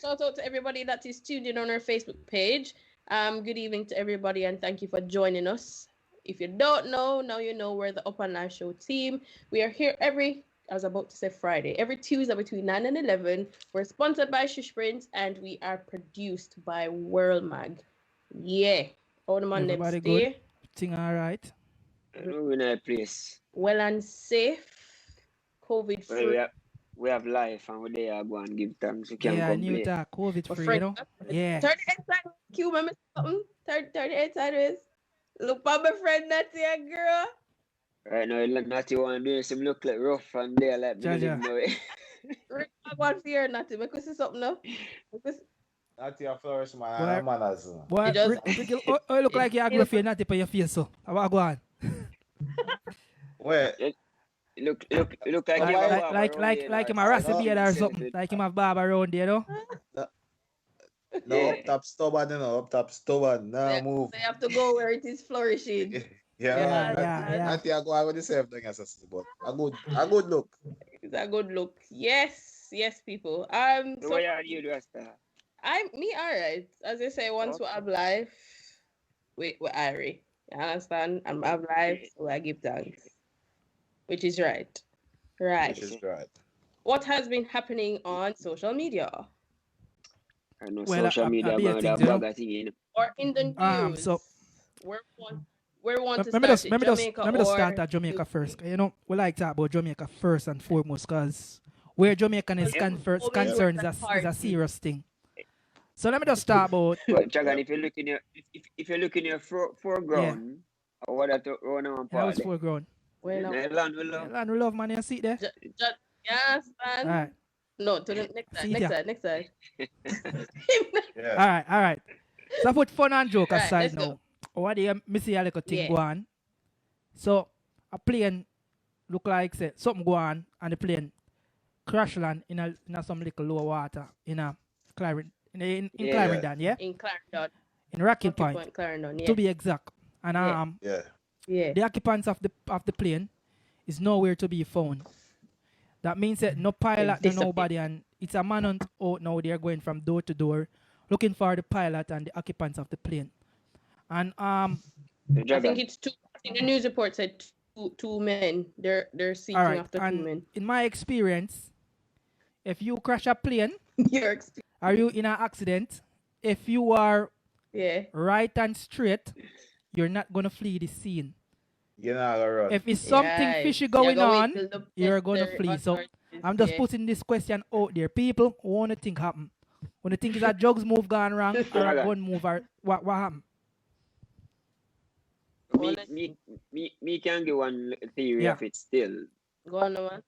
Shout out to everybody that is tuned in on our Facebook page. Good evening to everybody and thank you for joining us. If you don't know, now you know we're the Upnlive Show team. We are here I was about to say Friday, every Tuesday between 9 and 11. We're sponsored by Shush Prince and we are produced by World Mag. Yeah. All the man them Everybody stay. good? Thing all right? We're in a place. Well and safe. COVID free. Well, we have life and we're there go and give thanks. We can't Yeah, new complain. that COVID My free, friend, you know? Yeah. 38 sideways. Q, remember something? 38 sideways. Look for my friend Natty, girl. Right now, Natty want to do some look like rough and there like me Jaja. live Rick, I want to hear Natty. Make us see something now. Natty a flourish, man. Boy, And manners. Boy, You just- Rick, you look like you agree for your natty on your face, so. How go on? Where? Look like you have Like him a rasty beard or something. Like him have barb around there, you know? No, Yeah. up top stubborn, you know. Up top stubborn. Now move. They have to go where it is flourishing. Yeah. Natty a go out with the same thing as us, but a good look. It's a good look. Yes, people. So what are you doing, Rasta? Me alright. As I say, once we have life, we're Irie. You understand? And we have life, so I give thanks. Which is right. Right. Which is right. What has been happening on social media? I know Well, social media be a about thing, that you know? bugger thing, you know. Or in the news? So- where we want to Let me start just Jamaica let me just or start at Jamaica first. You know, we like to talk about Jamaica first and foremost because where Jamaican is concerned is a serious thing. So let me just start about But Jagan, if you look in your foreground, or what that run on how it's part, foreground. Well, no. land will love. Land we love, man. You see it there? Yes, man. All right. No, to the next See side. ya. Next side. Yeah. All right. So put fun and joke Right, aside let's now. go. What do you miss a little thing Yeah. go on? So a plane look like say something go on and the plane crash land in a some little low water in a Clarendon in Yeah. Clarendon, yeah? In Clarendon. In Rocky Point, Clarendon, yeah. to be exact. And Yeah. Yeah. Yeah. the occupants of the plane is nowhere to be found. That means that no pilot, no nobody, and it's a manhunt out now. They're going from door to door looking for the pilot and the occupants of the plane. And I think it's two. I think the news report said two men. They're seeking all right, after two and men. in my experience, if you crash a plane, Your experience. are you in an accident? If you are Yeah. right and straight, you're not gonna flee the scene. You're not gonna run. If it's something Right. fishy going You're gonna on, wait till the you're gonna tester flee. So authorities, I'm just yeah. putting this question out there. People who wanna think happen. When they think is a drugs move gone wrong or a gun move or what happened? Me can give one theory Yeah. of it still. Go on, man.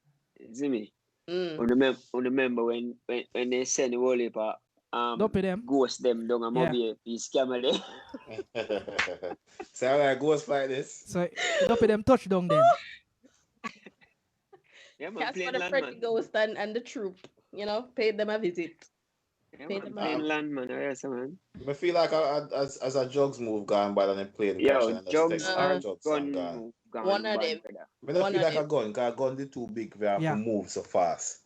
See me? Mm. Remember when they send the whole heap of Don't pay them. ghost them down a Yeah. mobile piece scammer there. Sound like ghost like this. So don't pay them touchdown then. Yeah, man, Cast for playing the land, Freddy man. Ghost and the troop. You know, pay them a visit. Yeah, Pay man, them playing out. land, man. Yes, man. I feel like as a drugs move gone by the plane crash Yo, and just jugs take are drugs gun and gone. move gone One of bad, them. brother. I don't One feel of like a them. gun, because a gun is too big for have Yeah. to move so fast.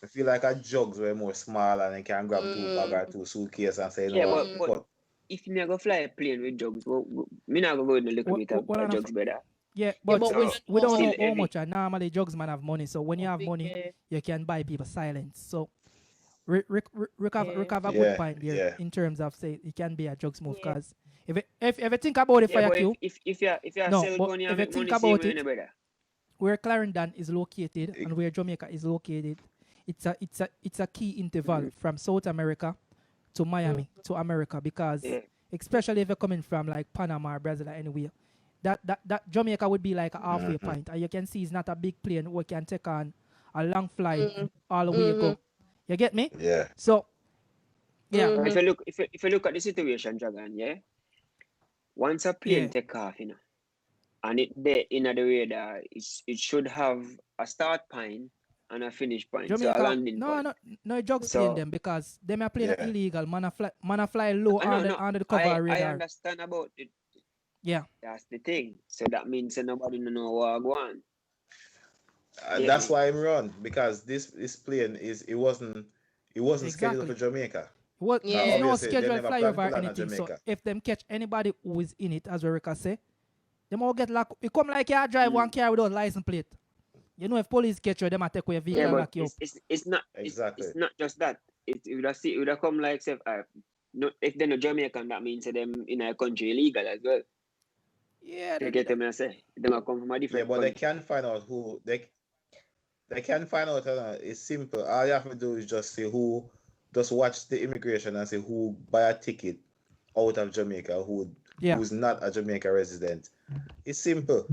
I feel like a jugs were more small and they can grab two bag or two suitcase and say, Yeah, no, but cut. if me go fly a plane with jugs, me not gonna go in and look at What a jugs, brother. Yeah, but but we don't know still how heavy. much. And normally drugs man have money. So when you have Big, money, you can buy people silence. So Rick have a Yeah, good point there yeah. in terms of say it can be a drugs move. Yeah. Because if you think about it for Yeah, you, but if you No, sell but gun, you if make you think money about same way, it, brother. where Clarendon is located and where Jamaica is located, it's a key interval from South America to Miami to America, because Yeah. especially if you're coming from like Panama or Brazil or anywhere, that Jamaica would be like a halfway point, and you can see it's not a big plane where can take on a long flight all the way you go. You get me? Yeah. So yeah, If you look at the situation, Dragon, yeah. Once a plane Yeah. take off, you know, and it there in the radar, it should have a start point and a finish point. So a Jamaica, landing point. no drugs So- playing them, because them are playing Yeah. illegal. Man a fly low under the cover I radar. understand about it. Yeah. That's the thing. So that means that nobody know what go on. That's why I'm run, because this plane it It wasn't scheduled Exactly. for Jamaica. What Yeah. is no Obviously, they scheduled never planned flyover to or land at anything. So Jamaica. if them catch anybody who is in it, as Erica say, them all get locked. It come like you drive one car without license plate. You know, if police catch you, them a take away your vehicle Yeah, and but lock you up. Exactly. it's not just that. It would have come like say, no, if they're not Jamaican, that means them in a country illegal as well. Yeah, You get them I say? Them a come from a Yeah, different but they country. can find out who they can find out. It's simple. All you have to do is just see who, just watch the immigration and see who buy a ticket out of Jamaica yeah. who's not a Jamaica resident. It's simple.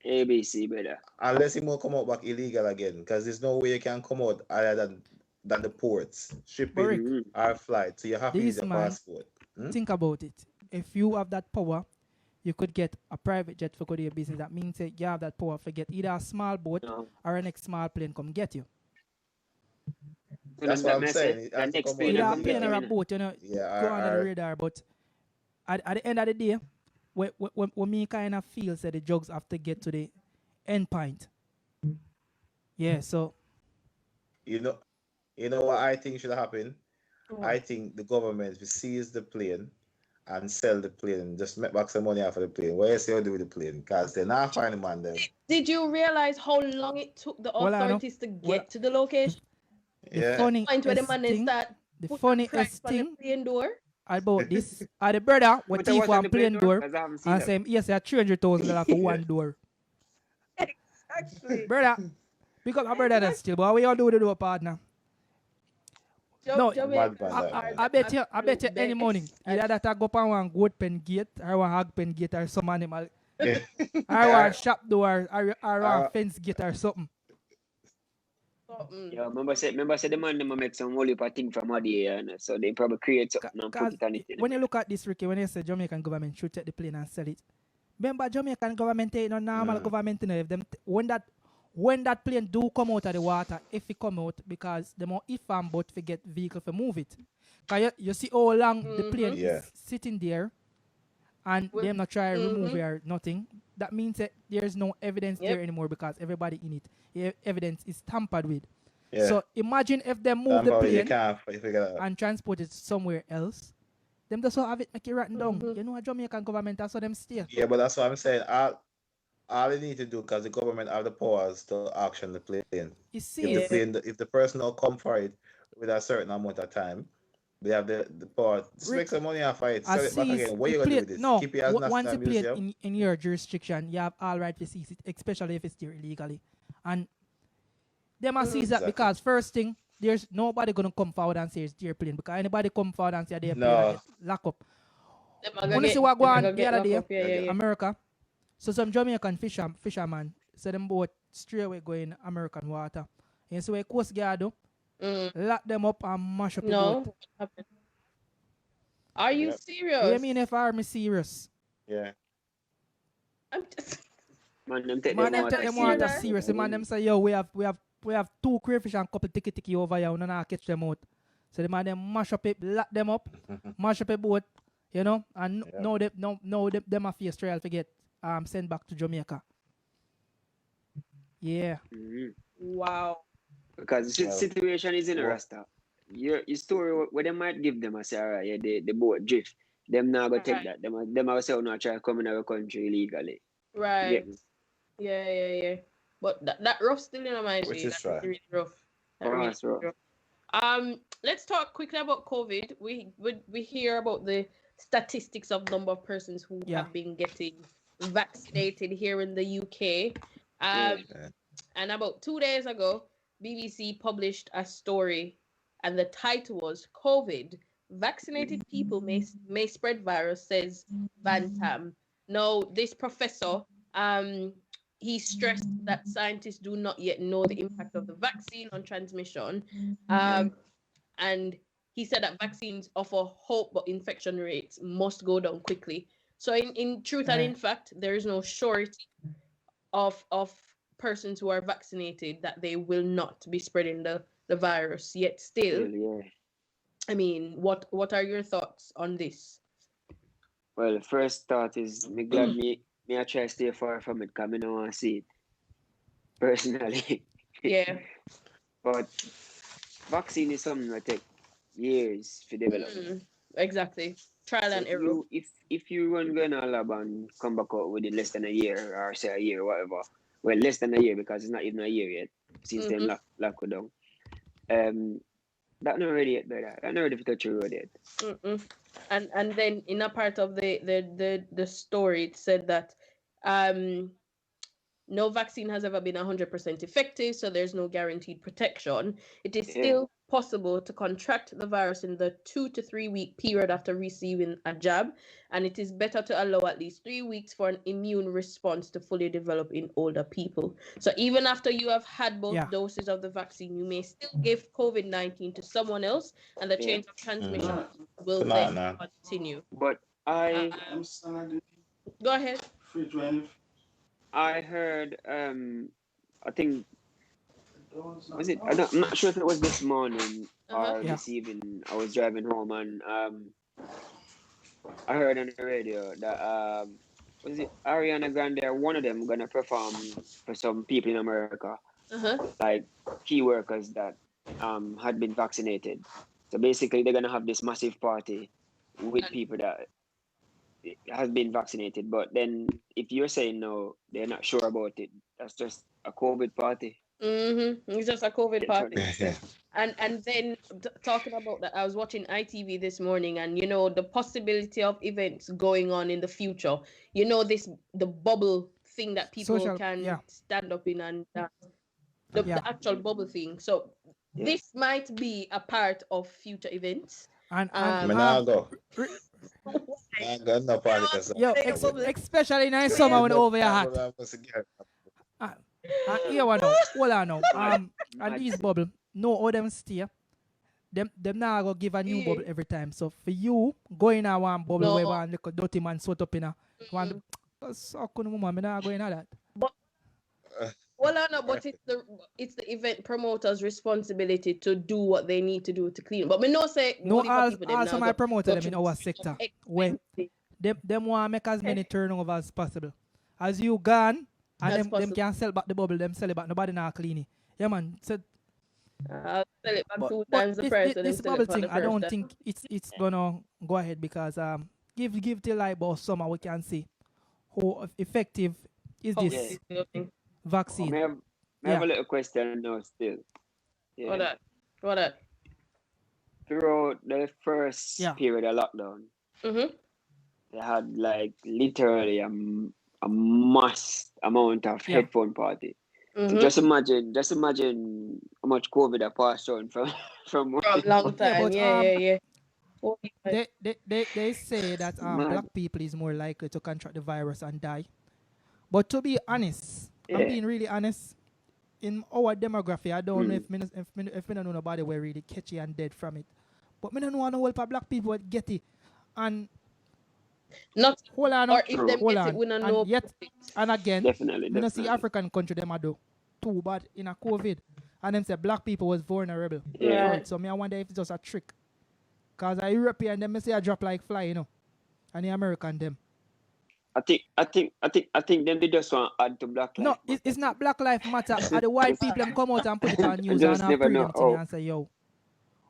ABC, brother. Unless he will come out back illegal again, because there's no way you can come out other than the ports, But Rick, shipping or flight. So you have to use this your man, passport. think about it. If you have that power, you could get a private jet for go to your business. That means that you have that power to get either a small boat No. or a next small plane come get you. So That's then what that I'm may saying. say It the has to next come out. plane Either a come get plane or him a in. boat, you know, Yeah, go under the radar. But at the end of the day, when me kind of feel that the drugs have to get to the end point. Yeah, so You know what I think should happen? I think the government will seize the plane and sell the plane, just make back some money off of the plane. What you say you do with the plane? Because they're not finding man them. Did you realize how long it took the Well, I know. authorities to get to the location? the Yeah. Point where the funniest man thing, start the put a price funniest on the thing plane door? about this are the brother what But I thief was on one the plane door because I haven't seen and that. say yes, they are $300,000 for one door. Exactly. Brother, because my brother that's still, but we all do the door partner. No, Jamaica, Mad man, that man. I bet you any morning. Either that I go up on one goat pen gate or one hog pen gate or some animal. Yeah. Or one shop door or one Uh, fence gate or something. Yeah, remember say the man them make some whole heap of thing from out here, and so they probably create something and put Because it on it. when you look at this, Ricky, when you say Jamaican government should take the plane and sell it, remember Jamaican government ain't no normal government, you know, if them when that plane do come out of the water, if it come out, because the more if and but to get vehicle to move it. Because you see how long the plane Yeah. is sitting there and them not try to remove it or nothing. That means that there's no evidence there anymore because everybody in it, evidence is tampered with. Yeah. So imagine if they move the Somehow you plane can't figure that out. and transport it somewhere else. Them just have it make it rotten down. You know, a Jamaican government, that's how them stay. Yeah, but that's what I'm saying. All they need to do, because the government have the powers to auction the plane. You If see, if the person will come for it with a certain amount of time, they have the power. Just Rick, make some money off of it, I sell it back see again. What the you gonna do plane. with this? No, Keep it as once National you play it Museum? in your jurisdiction, you have all right to seize it, especially if it's there illegally. And they must seize that Exactly. because first thing, there's nobody gonna come forward and say it's their plane because anybody come forward and say their plane No. and get locked up. Them a go When you get- see what go them a on go the get other locked day, up, yeah. America. So some Jamaican fisherman, so them boat straight away go in American water. And so a Coast Guard do, lock them up and mash up the boat. No. Are you Yep. serious? What do you mean if army serious? Yeah. I'm just, Man, them take Man, them them out take of them water serious. serious. The man them say, yo, we have two crayfish and couple tiki over here. We don't know how to catch them out. So the man them mash up it, lock them up, mash up a boat, you know, and now them a face trial to get sent back to Jamaica. Yeah. wow. Because the Well, situation is in a well- rasta. Your story where they might give them a say, all right, yeah, the boat drift. Them now go take that. Them are say not try to come in our country illegally. Right. Yeah. Yeah. But that rough still in my Which G. is That's right. really rough. That Oh, really that's rough. rough. Let's talk quickly about COVID. We hear about the statistics of number of persons who have been getting vaccinated here in the UK. And about 2 days ago, BBC published a story, and the title was "COVID: Vaccinated people may spread virus," says Van Tam. Now, this professor, he stressed that scientists do not yet know the impact of the vaccine on transmission, and he said that vaccines offer hope, but infection rates must go down quickly. So, in truth and in fact, there is no surety of persons who are vaccinated that they will not be spreading the virus. Yet still, Yeah. I mean, what are your thoughts on this? Well, first thought is me glad me I try to stay far from it because I don't want to see it. Personally. Yeah. But vaccine is something that take years to develop. Exactly. Trial So and error. if you run going to lab and come back out within less than a year, or say a year, whatever, well, less than a year because it's not even a year yet since them lock it down. That not ready yet, brother. That not ready to touch the road yet. And then in a part of the story, it said that no vaccine has ever been 100% effective, so there's no guaranteed protection. It is still possible to contract the virus in the 2 to 3 week period after receiving a jab, and it is better to allow at least 3 weeks for an immune response to fully develop in older people. So even after you have had both doses of the vaccine, you may still give COVID-19 to someone else, and the chain of transmission will then continue. But I go ahead. I heard I think was it I'm not sure if it was this morning or this evening. I was driving home and I heard on the radio that was it Ariana Grande or one of them gonna perform for some people in America, like key workers that had been vaccinated. So basically they're gonna have this massive party with people that has been vaccinated. But then if you're saying no, they're not sure about it, that's just a COVID party. It's just a COVID party. And then talking about that, I was watching ITV this morning, and you know the possibility of events going on in the future. You know the bubble thing that people can stand up in, and the actual bubble thing. So this might be a part of future events. And especially in summer when over your hat. Here one now, hold on now. And these bubble, no all them stay. Them now go give a new bubble every time. So for you, going out one bubble where one little dirty man sweat up in a one. So couldn't woman, me not going at that. But it's the event promoters' responsibility to do what they need to do to clean. But me no say also my promoter them in our sector where them want to make as many turnovers as possible. As you gone and them can sell back the bubble, them sell it back. Nobody now clean it. Yeah man. So I'll sell it back 2 times the price. This bubble thing, I don't think it's gonna go ahead because give till like about summer we can see how effective is this vaccine. I have a little question now still. What that? Throughout the first period of lockdown, they had like literally a mass amount of headphone party. So just imagine how much COVID I passed on from a long time. Yeah. They say that black people is more likely to contract the virus and die. But to be honest, I'm being really honest. In our demography, I don't know if we don't know nobody were really catchy and dead from it. But we don't know no help black people get it. And not hold on, or if them get it, we don't know. And again, definitely. We don't see African country them do too bad in a COVID. And them say black people was vulnerable. Yeah. So me I wonder if it's just a trick. Cause a European them say I drop like fly, you know. And the American them. I think them they just want to add to Black Lives Matter. No, it's not Black Lives Matter. The white people them come out and put it on news and have freedom to and say, yo,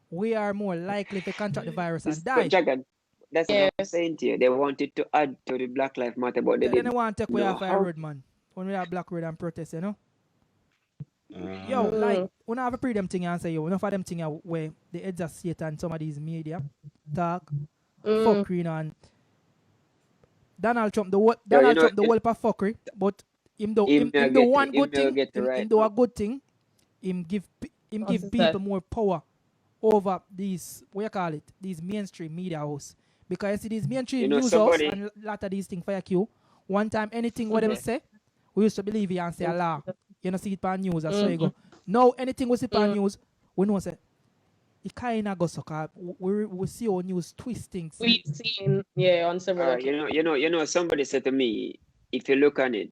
we are more likely to contract the virus and die. Jagan, that's what I'm saying to you. They wanted to add to the Black Lives Matter, but they didn't. They want to take away off a road, man. When we have black road and protest, you know. Yo, like, when I have a freedom thing and say, yo, enough of them thing where the heads of Satan, some of these media talk, fuckery, you know, and Donald Trump, the whole for fuckery, but him do one good thing, him do a good thing, him give people more power over these, what you call it, these mainstream media house. Because you see these mainstream news house and a lot of these things for you, one time anything what them say, we used to believe it and say a law. You know, see it on news, that's so you go. Now anything we see on news, we know say it kind of goes so we see our news twist things. We've seen, on several. You know, somebody said to me, if you look on it,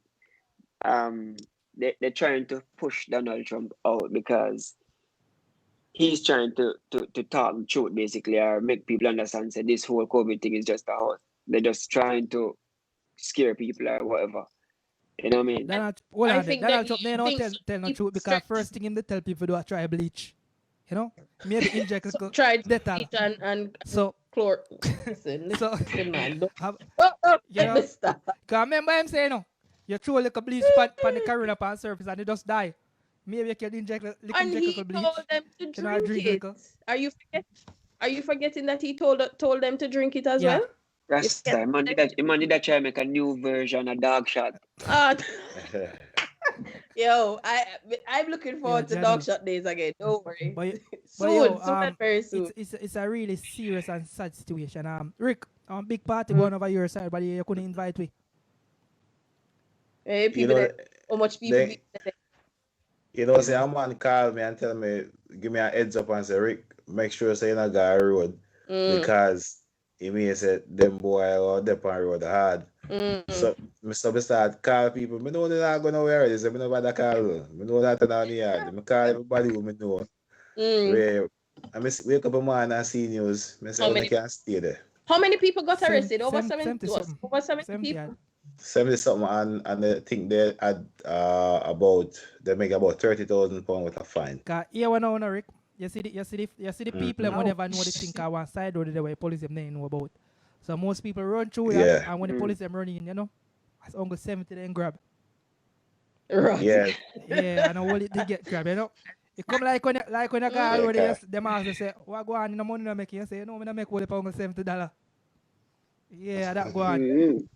they're trying to push Donald Trump out because he's trying to talk the truth basically, or make people understand that this whole COVID thing is just a hoax. They're just trying to scare people or whatever. You know what I mean? Donald Trump, they don't tell the truth because first thing him they tell people do a try bleach. You know, maybe inject So little try to Dettol. eat and So, chlor. Listen, so man. Don't, have, you let know, me stop. cause remember him saying, no, you throw a little bleach pan the carrier upon surface and it just die. Maybe you can inject And little he bleach. told them to You know, I drink drink it. little. Are you forgetting that he told them to drink it as Yeah. well? Rasta, man did that try make a new version of dog shot. Uh, yo, I'm looking forward to General. dog shot days again. Don't worry. But Soon and very soon. it's a really serious and sad situation. Rick, big party Mm. going over your side, but you couldn't invite me. Hey, You people, know, how much people they, be there? you know, say a man call me and tell me, give me a heads up and say, Rick, make sure say you not go a road because he may say them boy or them on road hard. So Mr. Start call people. Me know they're not going nowhere. They say me know about the call. Me know that on the yard. Me call everybody who me know. Where I miss wake up a morning and see news. Me say I can't stay there. How many people got arrested? Over 70 something. Over 70 70 people. yard. 70 something and I think they had they make about £30,000 worth of fine. Cause here we know, Rick. You see the people them never know the thing one side or the way police them they know about. So most people run through that, and when the police them running, you know, as Uncle 70 then grab. Right. Yeah. Yeah, I know what they get grab, you know. It come like when a guy already them ask say, what go on in the money I make? You say, no, I make only for Uncle $70. Yeah, that go on.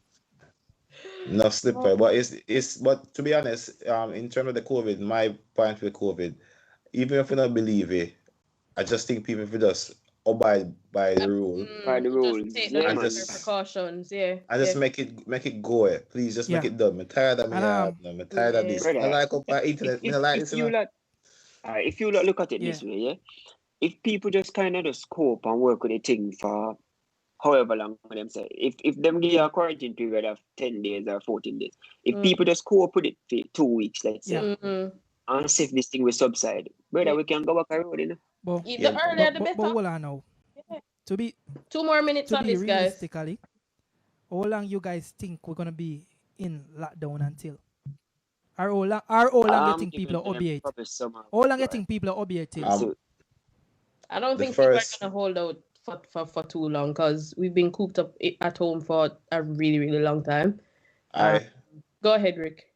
No slipper. But but to be honest, in terms of the COVID, my point with COVID, even if you don't believe it, I just think people if just abide by the rule. By the rules. Just take Yeah, the man. precautions, yeah. And just make it go. Please just make it done. I'm tired of me. I'm tired of this. Brother, I like up on internet. I like this. If you look at it this way, yeah, if people just kind of just cope and work with the thing for however long them say, if them give you a quarantine period of 10 days or 14 days, if people just cope with it for 2 weeks, let's say, and see if this thing will subside, brother, we can go back a road, you know. But the earlier the better. But hold on now. Yeah. To be 2 more minutes to on be this, guys. realistically, how long you guys think we're gonna be in lockdown until? How long you think people are obeyed? How long you think people are obeyed till? I don't think people are gonna hold out for too long because we've been cooped up at home for a really, really long time. Go ahead, Rick.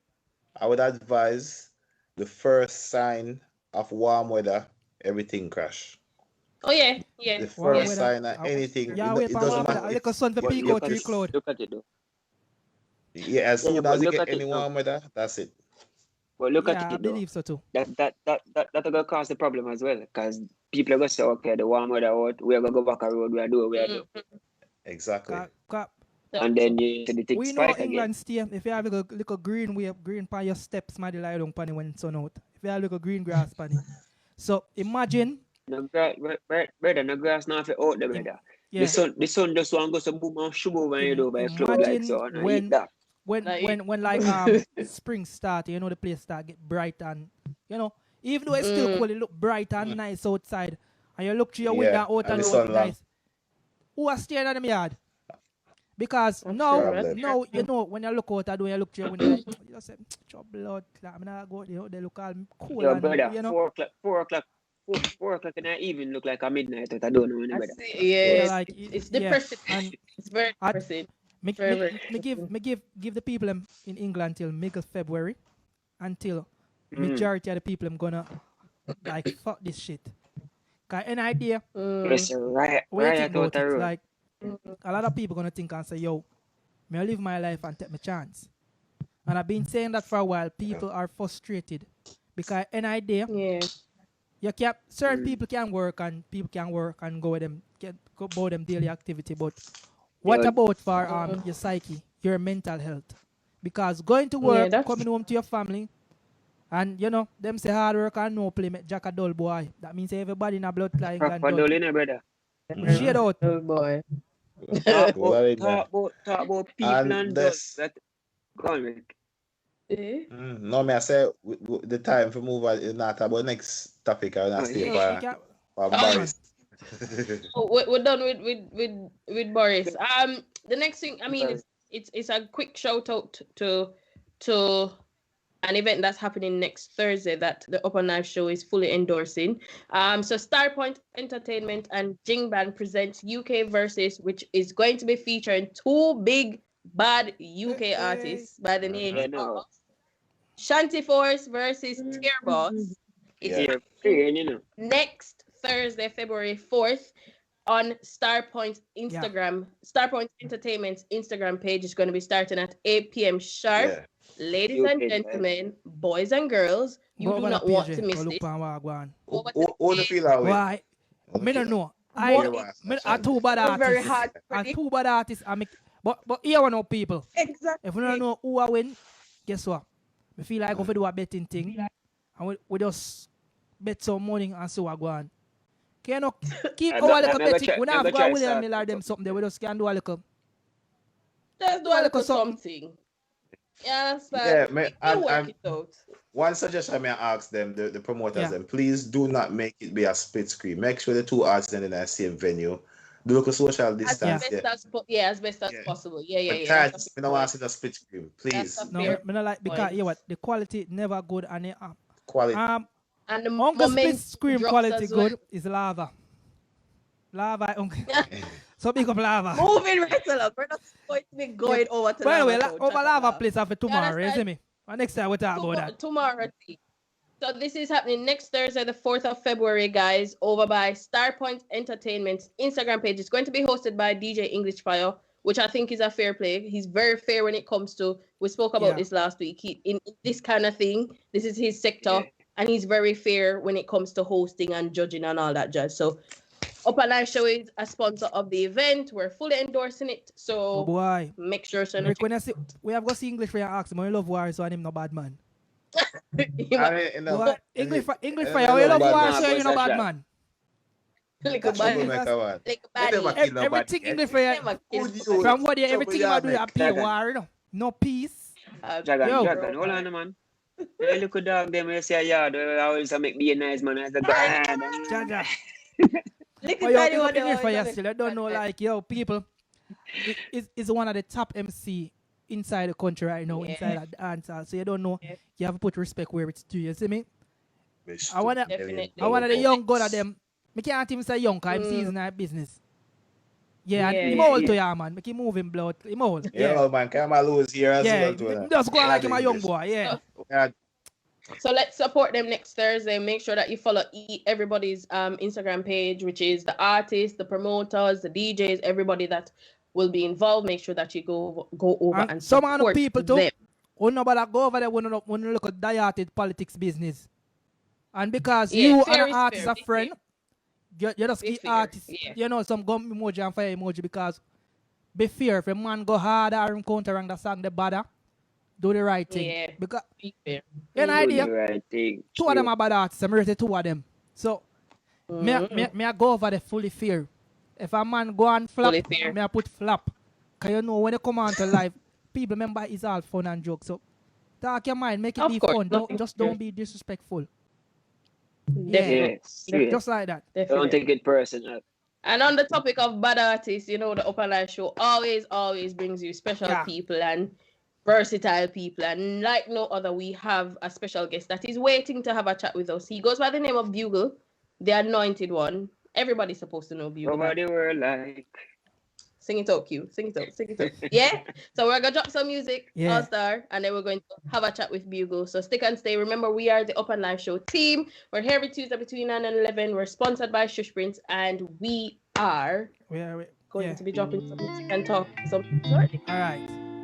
I would advise the first sign of warm weather, everything crash. Oh yeah. The first sign of anything. Yeah, it doesn't matter. Look at sun for peak out 3 cloud. Look at it though. Yeah, as soon as you get any warm weather, that's it. Well, look at it. I believe so too. That gonna cause the problem as well, because people are gonna say, okay, the warm weather out, we're gonna go back a road, we are doing. Exactly. And then the thing we spike know England again. stay. If you have a little green by your steps, might lie down pan when sun out. If you have a little green grass pan. So imagine. No grass now for out the weather. Yeah. The sun just want to go some boom and shoot over you do by a cloud like so, and I eat that. When like spring start, you know the place start get bright and you know even though it's still cold, it look bright and nice outside, and you look through your window out and look nice. Who are staring at them yard? Because now you know when you look out and when you look through your window, like, you just say, blood clot. I'm not go. You know they look all cool. Yo, and, brother, you know? 4 o'clock in the evening look like a midnight. I don't know anybody. Yeah, like, it's depressing. And it's very depressing. Me give the people in England till middle February until majority of the people gonna like fuck this shit. Cause any idea? It's right about it, like a lot of people gonna think and say, yo, may I live my life and take my chance. And I've been saying that for a while. People are frustrated because any idea? Yeah. You can't. Certain people can work and go with them, go about them daily activity, but what about for your psyche, your mental health? Because going to work, coming home to your family, and you know, them say hard work and no play make Jack a dull boy. That means everybody in a blood clot and dull. Brother. Shit out. Oh boy. Talk about people and this. Go on, Rick. No, me I say the time for move on is not about next topic. I will stay for Boris. We're done with Boris. The next thing, I mean, it's a quick shout out to an event that's happening next Thursday that the Upnlive show is fully endorsing. So Starpoint Entertainment and Jing Band presents UK Versus, which is going to be featuring two big bad UK artists by the name of Shanty Force versus Tear Boss. It's next Thursday, February 4th. On Starpoint Instagram, Starpoint Entertainment's Instagram page is going to be starting at 8 p.m. sharp. Yeah. Ladies and gentlemen, boys and girls, you do not want to miss this. What the feel that way? Why? I don't know. I too bad artists. Very hard. I too bad artists. But here we know people. Exactly. If we don't know who I win, guess what? We feel like we do a betting thing, and we just bet some money and so I go on. Can you keep our little betting? We don't have to go with them or them something. We just can do a little. Just do a little something. Yes, work it out. One suggestion I may ask them, the promoters, them, please do not make it be a split screen. Make sure the two artists are in the same venue. Do look at social distance. As best as possible. Yeah. I don't want to see the split screen, please. No, I don't like because the quality never good and the quality. And the Uncle split screen quality good is lava. Lava, uncle. So big up lava. Moving right along. We're not going to be going over to by the way, over lava place after tomorrow, isn't it? Next time we'll talk about that. Tomorrow. So this is happening next Thursday, the 4th of February, guys, over by Starpoint Entertainment's Instagram page. It's going to be hosted by DJ English Fire, which I think is a fair play. He's very fair when it comes to, we spoke about this last week. In this kind of thing, this is his sector, and he's very fair when it comes to hosting and judging and all that jazz. So Upnlive Show is a sponsor of the event. We're fully endorsing it. So make sure to we have got see English for your ask him. I love war, so I'm no bad man. English for you love war, so you're no bad man. Everything English for you. From what everything you do, you pay war. No peace. Dragon, hold on, man. Hey, look at dog, them you say, yeah, I always make me a nice man as a guy. Jaja. I don't know, like, yo, people, it's one of the top MC inside the country right now, inside the answer. So you don't know, you have to put respect where it's due, you see me? I want the young god of them. I can't even say young, because I'm seasonal business. Yeah, I'm old to you, man. Make him move him blood. I'm old. Yeah, man, can I lose here as well? Just go like him a young boy, So let's support them next Thursday. Make sure that you follow everybody's Instagram page, which is the artists, the promoters, the DJs, everybody that will be involved. Make sure that you go over and some support of the people too. them. Nobody go over there when you look at dilated politics business. And because you and an artist are friend, you just keep artists, you know, some gum emoji and fire emoji because be fair if a man go hard or counter and the song the bother. Do the right thing. Yeah. Because an idea. Right thing. Two of them are bad artists. I'm ready two of them. So me I go over the fully fair. If a man go and flap, me I put flap. Cause you know when you come on to live, people remember it's all fun and joke. So talk your mind, make it be fun. Don't be disrespectful. Yes. Just like that. Definitely. Don't take it personal. And on the topic of bad artists, you know, the Upnlive Show always brings you special people and versatile people, and like no other, we have a special guest that is waiting to have a chat with us. He goes by the name of Bugle, the anointed one. Everybody's supposed to know Bugle. Nobody were like. Sing it out, Q. Sing it out. Yeah? So we're going to drop some music, All Star, and then we're going to have a chat with Bugle. So stick and stay. Remember, we are the Upnlive Show team. We're here every Tuesday between 9 and 11. We're sponsored by Shush Prince, and we are going to be dropping some music and talk some. All right.